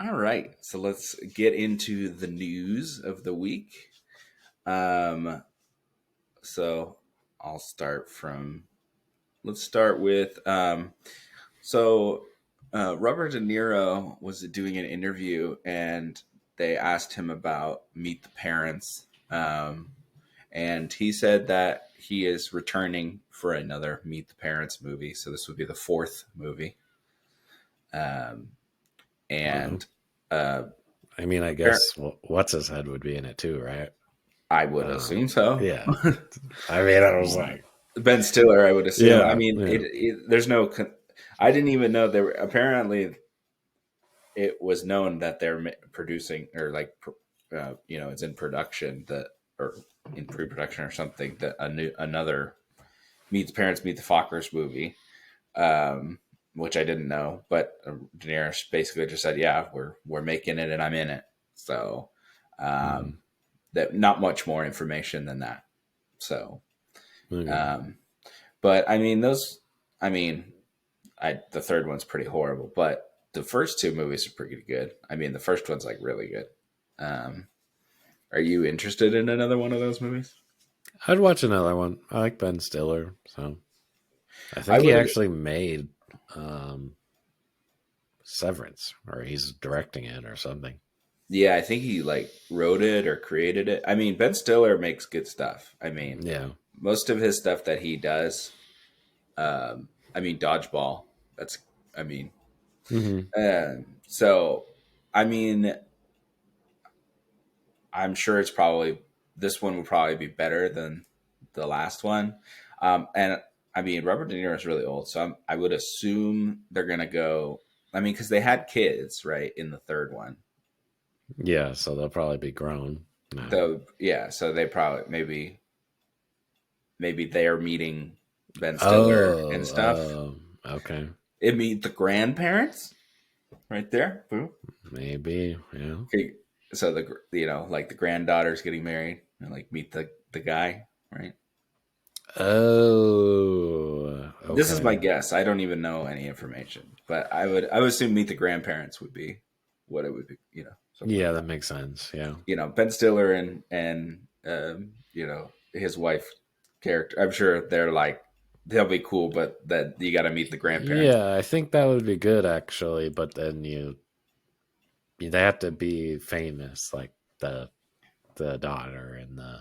All right, so let's get into the news of the week. Um, so I'll start from. Let's start with. Robert De Niro was doing an interview, and they asked him about Meet the Parents, and he said that he is returning for another Meet the Parents movie. So this would be the fourth movie, um, Wow. and uh, I mean, I guess what's his head would be in it too, right? I would Um, assume so. yeah. I mean, I was like, Ben Stiller, I would assume. I yeah, mean, yeah. there's no. I didn't even know there. Apparently, it was known that they're producing or like, it's in production that or in pre-production or something that another Meet the Parents, Meet the Fockers movie, which I didn't know. But Daenerys basically just said, "Yeah, we're making it, and I'm in it." So Mm, um, that not much more information than that. So. okay. Um, But I mean, the third one's pretty horrible, but the first two movies are pretty good. I mean, the first one's like really good. Um, are you interested in another one of those movies? I'd watch another one. I like Ben Stiller, so I I think he would. actually made um, Severance, or he's directing it or something. Yeah, I think he like wrote it or created it. I mean, Ben Stiller makes good stuff. I mean, Yeah. most of his stuff that he does. I mean, Dodgeball. That's. I mean, Hmm. so. I mean, I'm sure it's probably this one will probably be better than the last one. And I mean, Robert De Niro is really old, so I would assume they're gonna go. I mean, because they had kids, right, in the third one. Yeah, so they'll probably be grown now. Though, yeah, so they probably maybe they're meeting Ben Stiller and stuff. Okay. It meet the grandparents right there. Boom. Maybe, yeah. Okay, so like the granddaughter's getting married and like meet the guy, right? This is my Okay. guess. I don't even know any information, but I would assume Meet the Grandparents would be what it would be. Something Yeah, like that that. makes sense. Yeah. Ben Stiller and his wife character. I'm sure they'll be cool, but that you got to meet the grandparents. Yeah, I think that would be good actually, but then they have to be famous like the the daughter and the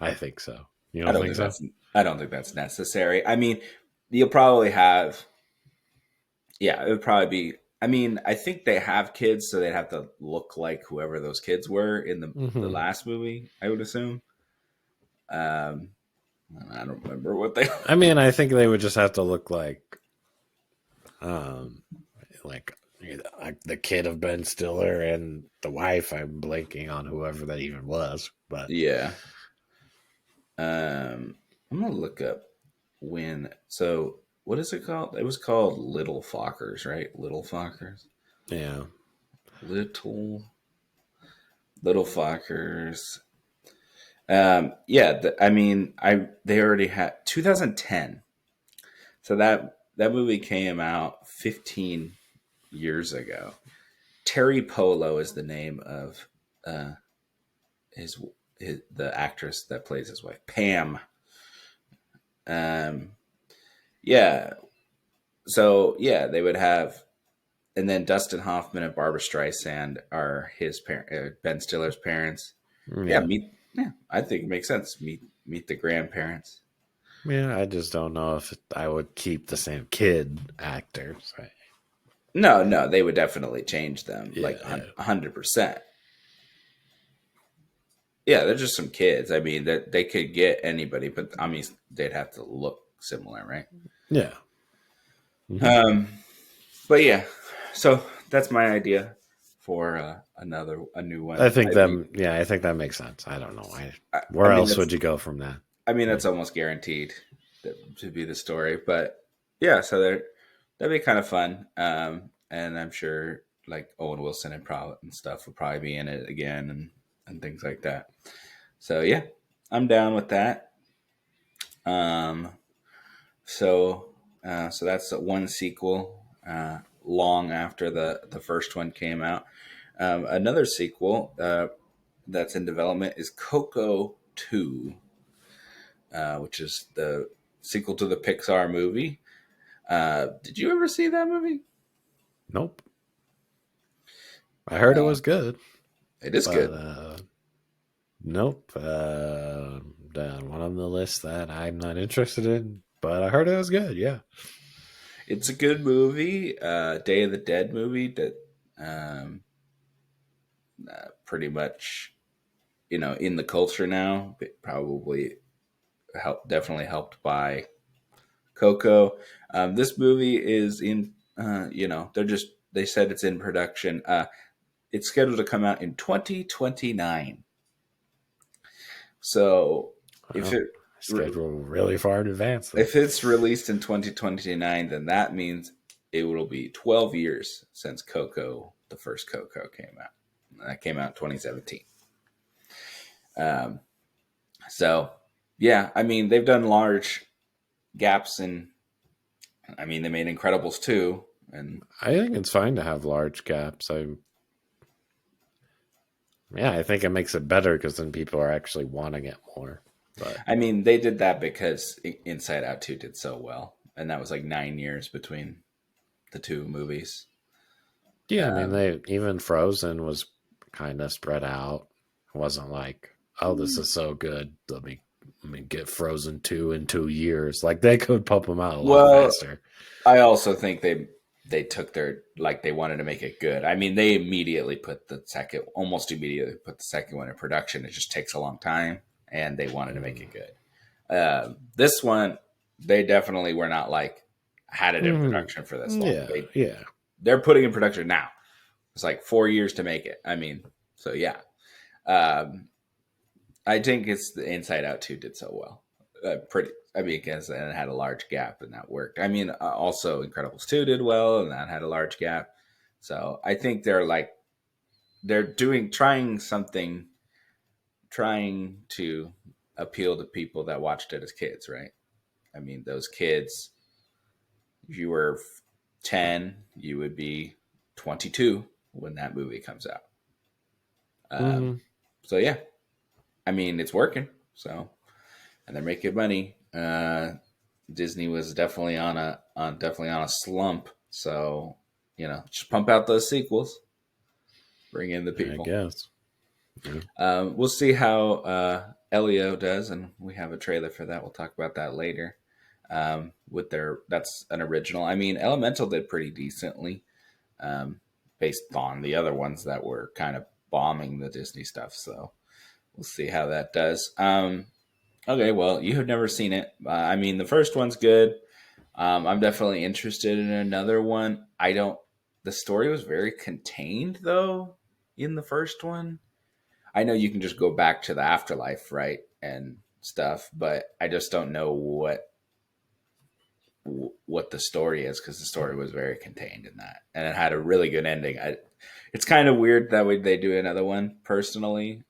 I think so. You I don't don't think think so? that's I don't think that's necessary. I mean, you'll probably have yeah, it would probably be. I mean, I think they have kids, so they'd have to look like whoever those kids were in the Hmm. last movie. I would assume. Um, I don't remember what they. I mean, I think they would just have to look um like like the kid of Ben Stiller and the wife. I'm blanking on whoever that even was, but Yeah. I'm gonna look up when. So what is it called? It was called Little Fockers, right? Little Fockers. yeah. Little Little Fockers. Yeah. I mean, they already had 2010. So that movie came out 15 years ago. Terry Polo is the name of uh, his, the actress that plays his wife, Pam. Um, yeah. So yeah, they would have, and then Dustin Hoffman and Barbara Streisand are his Ben Stiller's parents. Yeah, Yeah. I think it makes sense. Meet the grandparents. Yeah, I just don't know if I would keep the same kid actors. No, no, they would definitely change them Yeah, like yeah. 100%. Yeah, they're just some kids. I mean, that they could get anybody, but I mean, they'd have to look similar, right? Yeah. Hmm. Um, but yeah, so that's my idea for a new one. I think that makes sense. I don't know. I Where mean, else would you go from that? that's almost guaranteed to be the story. But yeah, so that'd be kind of fun. And I'm sure like Owen Wilson and stuff will probably be in it again and things like that. So yeah, I'm down with that. Um, so that's one sequel. long after the first one came out. Another sequel that's in development is Coco 2, which is the sequel to the Pixar movie. Did you ever see that movie? Nope. I heard it Uh, was good, it is but good. nope. One on the list that I'm not interested in, but I heard it was good. Yeah. It's a good movie. Day of the Dead movie that um, pretty much, in the culture now. But probably definitely helped by Coco. This movie is in. They said it's in production. It's scheduled to come out in 2029. So if Well, it scheduled really far in advance then. if it's released in 2029, then that means it will be 12 years since Coco, the first Coco, came out. That came out in 2017. Um, so, yeah, I mean, they've done large gaps in. I mean, they made Incredibles 2. And I think it's fine to have large gaps. I think it makes it better because then people are actually wanting it more. But I mean, they did that because Inside Out 2 did so well. And that was like 9 years between the two movies. yeah, I mean, Um, they even Frozen was kind of spread out. It wasn't like, oh, this is so good. Let me get Frozen 2 in 2 years. Like they could pump them out a lot well, faster. I also think they took their, like, they wanted to make it good. I mean, they almost immediately put the second one in production. It just takes a long time, and they wanted to make it good. This one, they definitely were not like had it in production for this long. Yeah, yeah. They're putting in production now. It's like 4 years to make it. I mean, so yeah. Um, I think it's the Inside Out 2 did so well. I mean, because it had a large gap and that worked. I mean, also Incredibles 2 did well and that had a large gap. So I think they're trying to appeal to people that watched it as kids, right? I mean, those kids, if you were 10, you would be 22 when that movie comes out. Um, Mm-hmm. so yeah, I mean, it's working. So, and they're making money. Disney was definitely on a slump. So, just pump out those sequels, bring in the I people. guess. Yeah. We'll see how Elio does, and we have a trailer for that. We'll talk about that later. That's an original. I mean, Elemental did pretty decently, based on the other ones that were kind of bombing the Disney stuff. So we'll see how that does. Okay, well, you have never seen it. I mean, the first one's good. I'm definitely interested in another one. I don't. The story was very contained, though, in the first one. I know you can just go back to the afterlife, right, and stuff, but I just don't know what the story is because the story was very contained in that, and it had a really good ending. It's kind of weird that way they do another one, personally,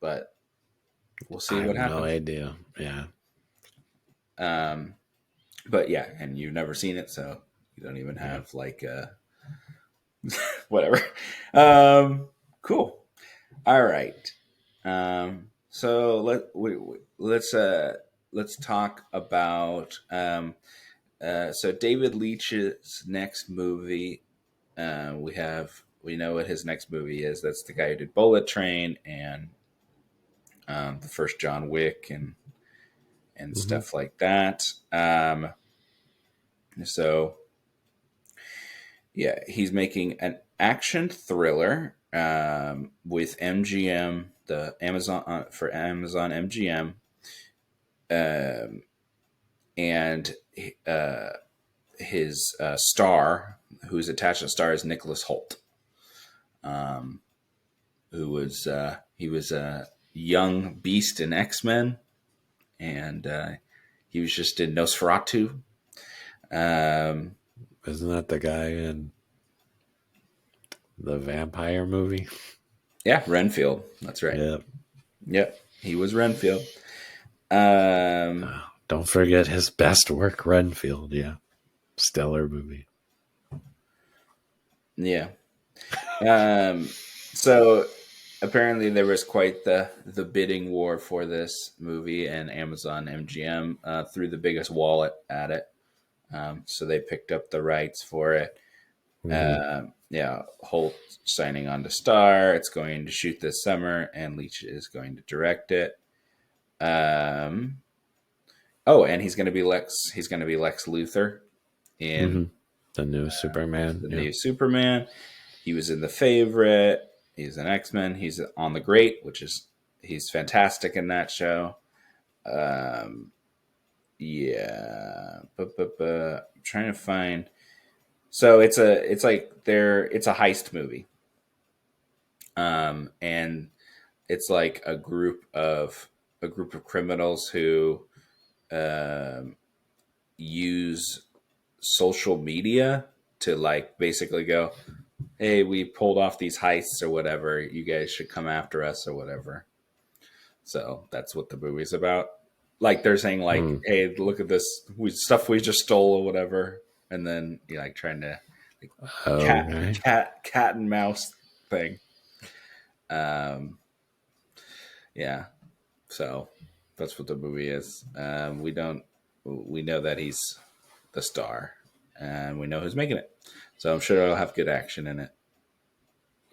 but we'll I see have what no happens. idea. Yeah. Um, but yeah, and you've never seen it, so you don't even Yeah. have like whatever. Um, cool. All right. So let's talk about so David Leitch's next movie. We know what his next movie is. That's the guy who did Bullet Train and the first John Wick and Mm-hmm. stuff like that. So yeah, he's making an action thriller with MGM, the Amazon for Amazon MGM, um, and uh, his star, who's attached to the star, is Nicholas Holt, um, who was he was a young beast in X-Men, and he was just in Nosferatu. Um, Isn't that the guy in the vampire movie? yeah, Renfield. That's right. Yeah. Yep, he was Renfield. Um, Don't forget his best work, Renfield. Yeah. Stellar movie. Yeah. So apparently there was quite the bidding war for this movie, and Amazon MGM threw the biggest wallet at it. So they picked up the rights for it. Hmm. Yeah, Holt signing on to star. It's going to shoot this summer, and Leitch is going to direct it. Um, oh, and he's going to be Lex. He's going to be Lex Luthor in Hmm. The new Superman. the Yeah. new Superman. He was in The Favorite. He's an X Men. He's on The Great, which is he's fantastic in that show. Um, yeah, I'm trying to find. So it's a heist movie, and it's like a group of criminals who um, use social media to like basically go, hey, we pulled off these heists or whatever. You guys should come after us or whatever. So that's what the movie's about. Like they're saying, like, Mm. hey, look at this stuff we just stole or whatever, and then you're like trying to like, Okay. cat and mouse thing. Um, yeah. So that's what the movie is. We know that he's the star, and we know who's making it. So I'm sure it'll have good action in it.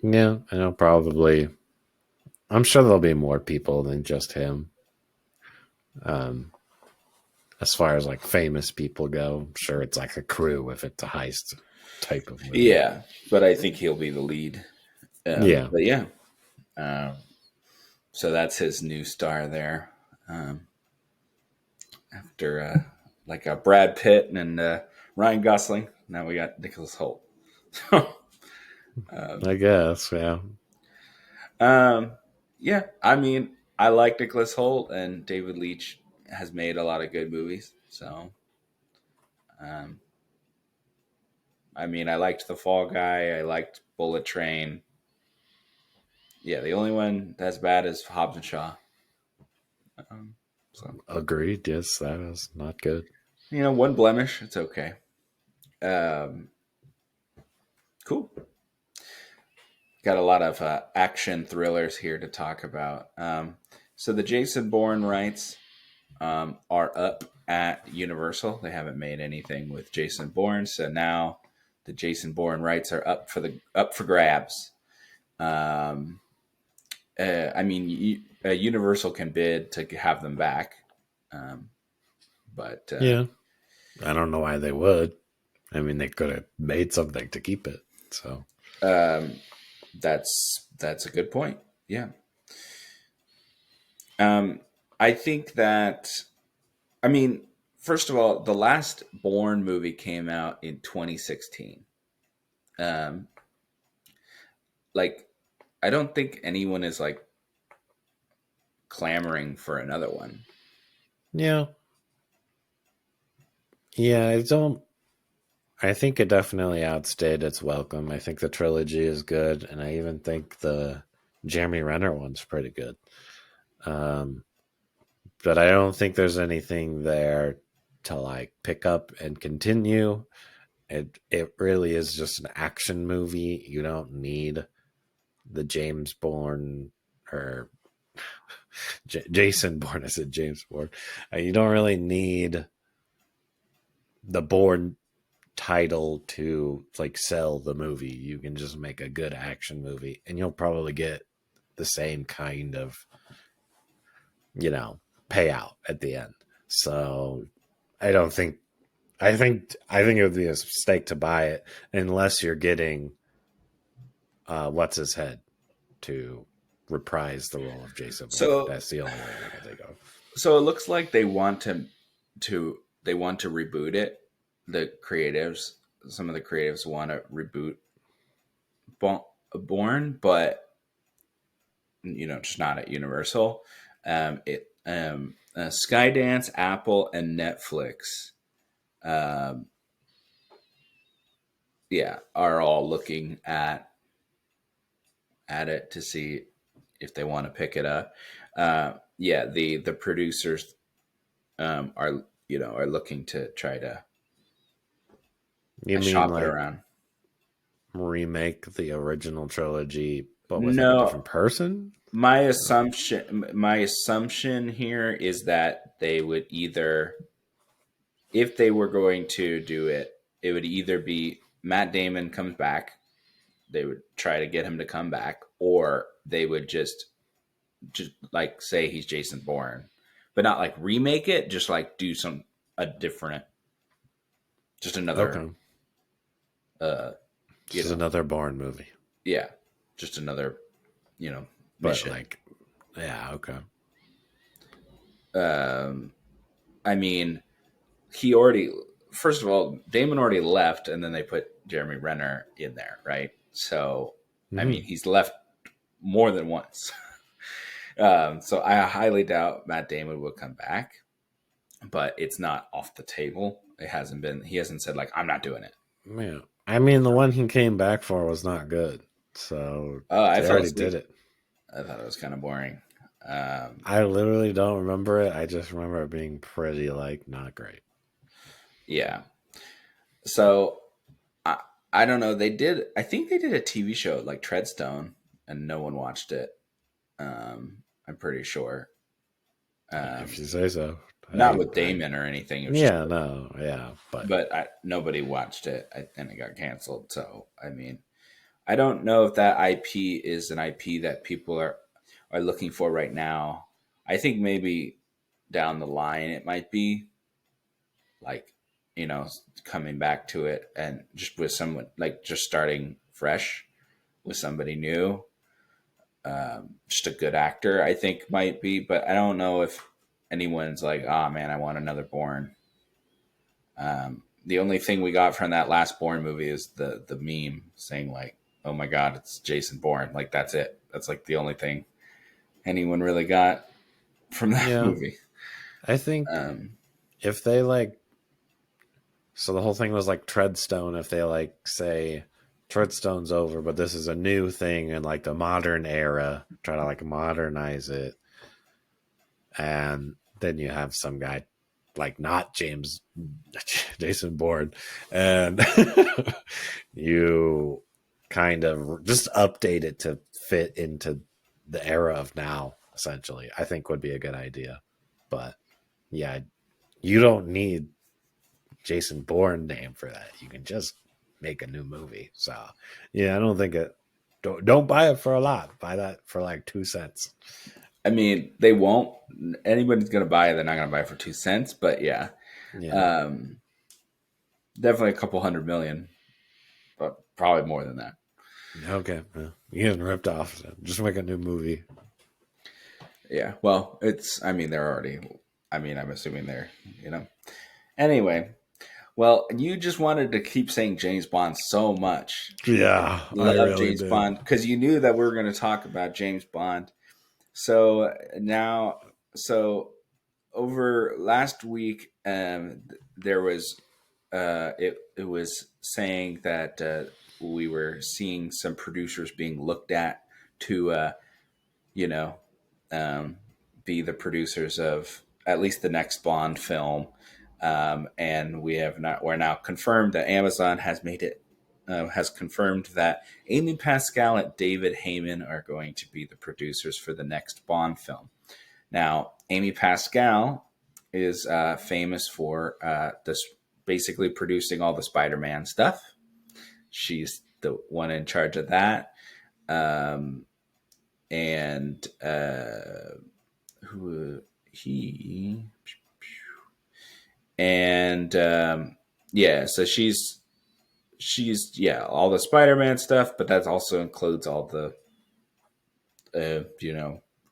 Yeah, I know probably. I'm sure there'll be more people than just him. Um, as far as like famous people go, I'm sure it's like a crew if it's a heist type of movie. Yeah, but I think he'll be the lead. Yeah. But yeah, um, so that's his new star there. Um, after like Brad Pitt and Ryan Gosling, now we got Nicholas Holt. um, I guess, yeah. um, yeah, I mean, I like Nicholas Holt, and David Leitch has made a lot of good movies. So, um, I mean, I liked The Fall Guy. I liked Bullet Train. Yeah, the only one that's bad is Hobbs and Shaw. Um, so, Agreed. Yes, that was not good. one blemish. It's okay. Um, cool. Got a lot of action thrillers here to talk about. So the Jason Bourne rights are up at Universal. They haven't made anything with Jason Bourne, so now the Jason Bourne rights are up for grabs. Um, I mean, Universal can bid to have them back, um, but Yeah. I don't know why they would. I mean, they could have made something to keep it. So, um, that's a good point. Yeah. Um, I think that I mean, first of all, the last Bourne movie came out in 2016. Um, like, I don't think anyone is like clamoring for another one. yeah. Yeah, I don't. I think it definitely outstayed its welcome. I think the trilogy is good, and I even think the Jeremy Renner one's pretty good. Um, but I don't think there's anything there to like pick up and continue. It really is just an action movie. You don't need the James Bourne or Jason Bourne. I said James Bourne. You don't really need the Bourne title to like sell the movie. You can just make a good action movie, and you'll probably get the same kind of payout at the end. So I don't think I think it would be a mistake to buy it unless you're getting what's his head to reprise the role of Jason Bourne. So, That's the only way you're gonna go. so it looks like they want to reboot it. The creatives, some of the creatives want to reboot Bourne, but just not at Universal. Skydance, Apple, and Netflix um, yeah, are all looking at it to see if they want to pick it up. Yeah, the producers are looking to try to You mean shop it like around. remake the original trilogy, but with like a No, different person? my assumption here is that they would either, if they were going to do it, it would either be Matt Damon comes back, they would try to get him to come back, or they would just like say he's Jason Bourne, but not like remake it, just like do some a different, just another, Okay. uh, This is another Bourne movie. yeah, just another, But mission. like, yeah, okay. Um, I mean, he already, first of all, Damon already left, and then they put Jeremy Renner in there, right? So, I mean, Mm-hmm. he's left more than once. So I highly doubt Matt Damon will come back, but it's not off the table. It hasn't been. He hasn't said like I'm not doing it. Yeah. I mean, the one he came back for was not good. So Oh, I they fell already did asleep. it. I thought it was kind of boring. Um, I literally don't remember it. I just remember it being pretty, like, not great. yeah. So I I don't know. They did. I think they did a TV show like Treadstone, and no one watched it. I'm pretty sure. If Um, you say so. Not with Damon or anything. It was just, Yeah, no, yeah, but but nobody watched it, and it got canceled. So I mean, I don't know if that IP is an IP that people are looking for right now. I think maybe down the line it might be like, coming back to it and just with someone like just starting fresh with somebody new. Just a good actor, I think might be, but I don't know if anyone's like, oh man, I want another Bourne. The only thing we got from that last Bourne movie is the meme saying like, "Oh my God, it's Jason Bourne." Like that's it. That's like the only thing anyone really got from that yeah, movie. I think Um, if they like, so the whole thing was like Treadstone. If they like say Treadstone's over, but this is a new thing in like the modern era, try to like modernize it, and then you have some guy like not Jason Bourne, and you kind of just update it to fit into the era of now. Essentially, I think would be a good idea. But yeah, you don't need Jason Bourne name for that. You can just make a new movie. So yeah, I don't think it. Don't buy it for a lot. Buy that for like 2 cents. I mean, they won't. Anybody's gonna buy it. They're not gonna buy it for 2 cents. But yeah, Yeah. um, definitely a couple hundred million, but probably more than that. Okay. Yeah. You getting ripped off. So just make a new movie. Yeah. Well, it's. I mean, they're already. I mean, I'm assuming they're. Anyway, well, you just wanted to keep saying James Bond so much. Yeah, I Love really James did. Bond because you knew that we were going to talk about James Bond. So now, so over last week, there was it was saying that we were seeing some producers being looked at to you know um, be the producers of at least the next Bond film. And we're now confirmed that Amazon has made it, has confirmed that Amy Pascal and David Heyman are going to be the producers for the next Bond film. Now, Amy Pascal is famous for this basically producing all the Spider-Man stuff. She's the one in charge of that. Um, and who he and yeah, so she's yeah, all the Spider-Man stuff, but that also includes all the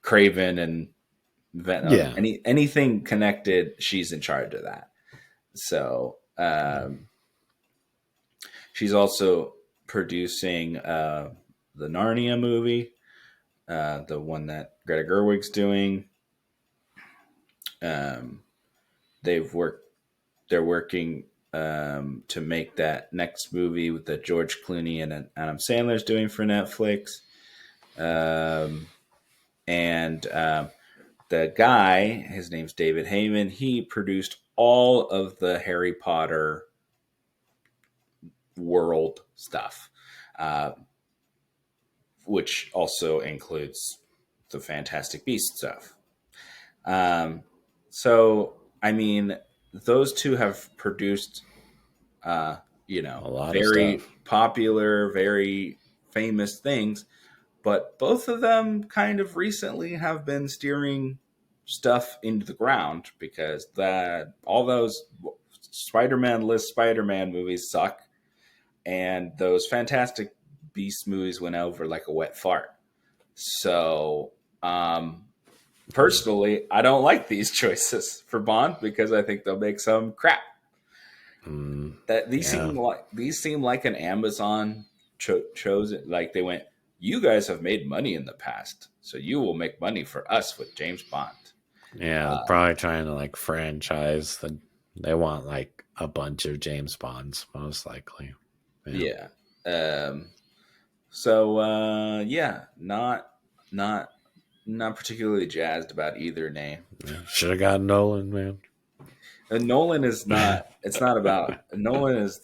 Craven and Venom, Yeah. anything connected. She's in charge of that. So she's also producing the Narnia movie, the one that Greta Gerwig's doing. Um, they've worked. They're working to make that next movie with the George Clooney and Adam Sandler's doing for Netflix. And the guy, his name's David Heyman. He produced all of the Harry Potter world stuff. which also includes the Fantastic Beast stuff. So, I mean, those two have produced, A lot of very stuff. popular, very famous things, but both of them kind of recently have been steering stuff into the ground because all those Spider-Man list Spider-Man movies suck, and those Fantastic Beast movies went over like a wet fart. So, personally, I don't like these choices for Bond because I think they'll make some crap. That Yeah. these seem like an Amazon chose it. Like they went, you guys have made money in the past, so you will make money for us with James Bond. Yeah, they're probably trying to like franchise they want like a bunch of James Bonds, most likely. Yeah. Um, so yeah, not not particularly jazzed about either name. Should have got Nolan, man. And Nolan is not. It's not about Nolan is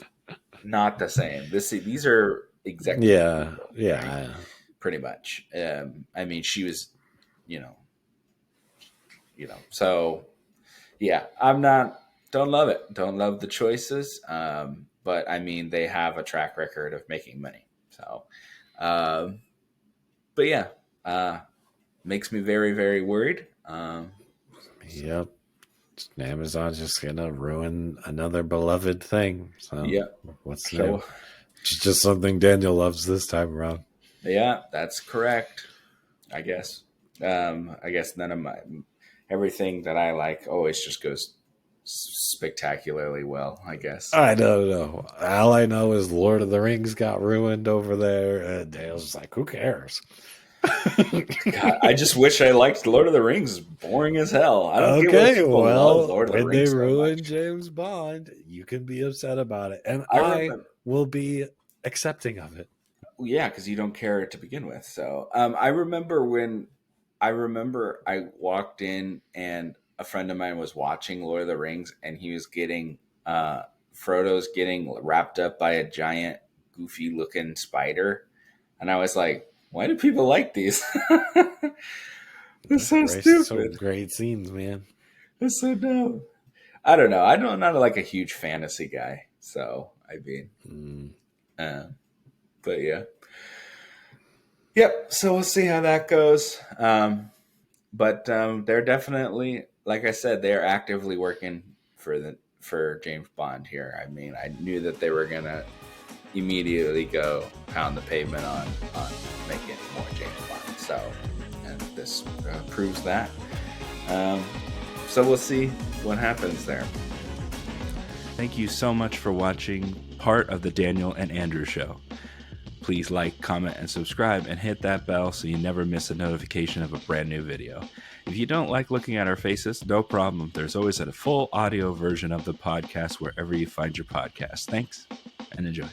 not the same. These are executive Yeah, people, right? yeah. Pretty much. I mean, she was, you know, So yeah, I'm not. Don't love it. Don't love the choices. But I mean, they have a track record of making money. So, um, but yeah, makes me very, very worried. Yep. Amazon's just gonna ruin another beloved thing. So Yeah. what's new? So It's just something Daniel loves this time around. yeah, that's correct. I guess. I guess none of everything that I like always just goes spectacularly well. I guess. I don't know. All I know is Lord of the Rings got ruined over there, and Dale's just like, who cares? God, I just wish I liked Lord of the Rings. It's boring as hell. I don't get why Okay, people love well, Lord of the when they Rings so ruin much. James Bond, you can be upset about it, and I I remember, will be accepting of it. yeah, because you don't care to begin with. So, I remember I walked in and a friend of mine was watching Lord of the Rings, and he was Frodo's getting wrapped up by a giant, goofy looking spider, and I was like, why do people like these? It's so Some stupid. great scenes, man. It's so dumb. I don't know. I'm not like a huge fantasy guy, so I mean, Mm, uh, but yeah, yep. So we'll see how that goes. But they're definitely, like I said, they're actively working for James Bond here. I mean, I knew that they were gonna immediately go pound the pavement on making more James Bond. So, and this proves that. Um, so we'll see what happens there. Thank you so much for watching part of the Daniel and Andrew Show. Please like, comment, and subscribe, and hit that bell so you never miss a notification of a brand new video. If you don't like looking at our faces, no problem. There's always a full audio version of the podcast wherever you find your podcast. Thanks, and enjoy.